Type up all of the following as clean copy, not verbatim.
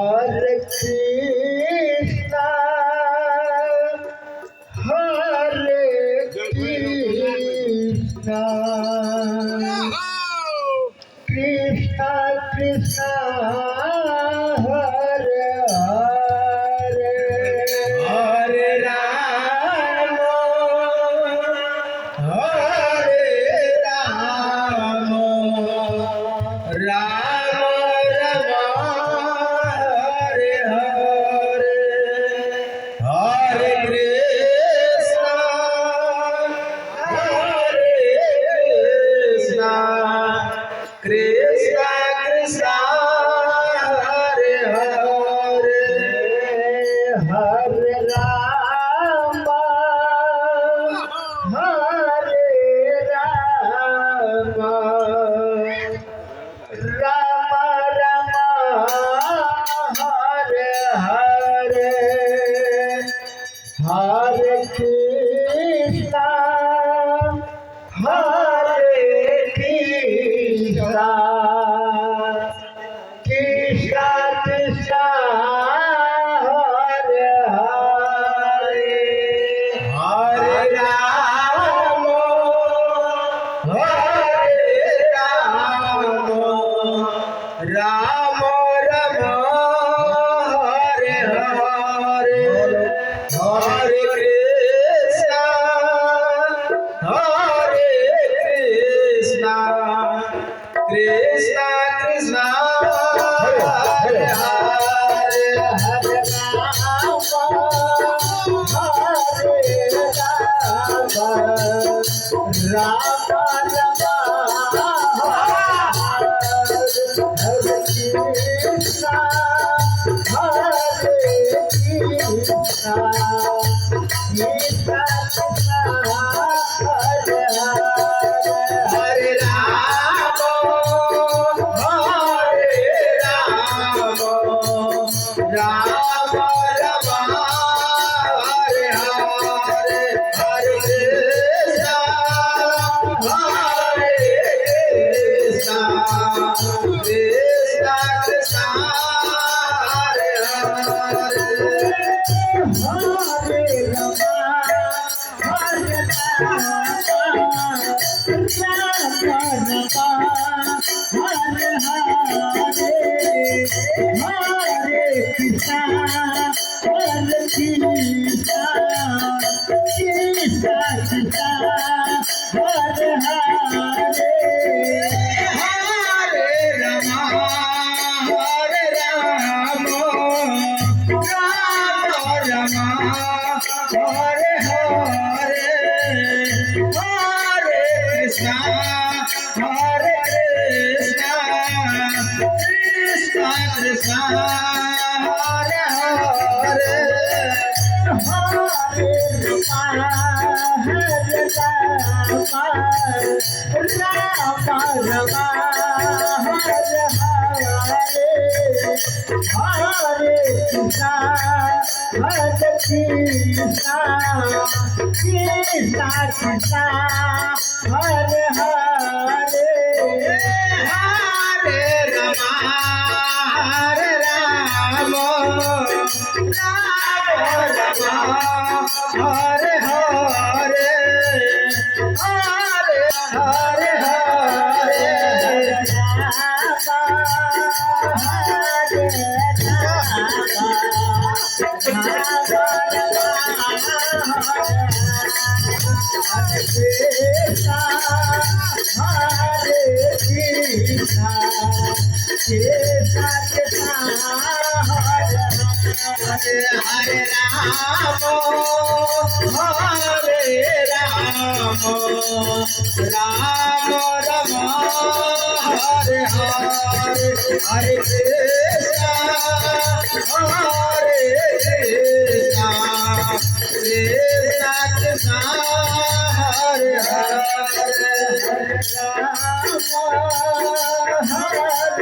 Hare Krishna, Hare Krishna, Krishna Krishna, Hare Hare, Hare Rama, Hare Rama, Rama Rama, Hare Hare, Hare Krishna, Hare Krishna, Krishna Krishna, Hare Hare, Hare Rama, Hare Rama, Rama Rama, Hare Hare, Hare Krishna, Hare Krishna, Krishna Krishna, Hare Hare, Hare Rama, Hare Rama, Rama Rama, Hare Hare, Hare Krishna, Hare Krishna, Krishna Krishna, Hare Hare, Hare Rama, Hare Rama, Rama Rama, Hare Krishna, Hare Krishna, Krishna Krishna, Hare Hare, Hare Rama, Hare Rama, Rama Rama, Hare Hare, Hare Krishna, Hare Krishna, Krishna Krishna, Hare Hare, Hare Rama, Hare Rama, Hare Hare, Hare Krishna, Hare Krishna, Krishna Krishna, Hare Hare, Hare Rama, Hare Rama, Rama Rama, Hare Hare, Hare Krishna, Hare Krishna, Krishna Krishna, Hare Hare, Hare Rama, Hare Rama, Rama Rama, Hare Hare, Hare Krishna, Hare Krishna, Krishna Krishna, Hare Hare, Hare Rama, Hare Rama, Rama Rama, Hare Hare, Hare Hare, Hare Hare Rama, Hare Rama, Rama Rama, Hare Hare, Hare Krishna, Hare Krishna, Krishna Krishna, Hare Hare, Hare Rama, Hare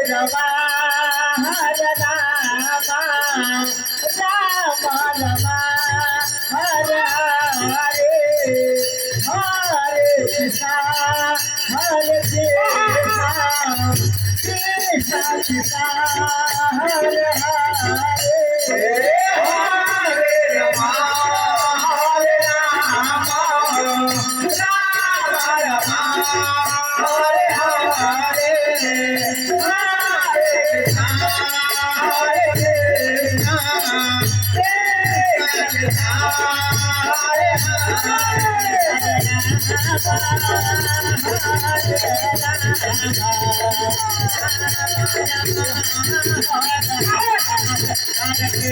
Hare Rama, Hare Rama, Rama Rama, Hare Hare, Hare Krishna, Hare Krishna, Krishna Krishna, Hare Hare, Hare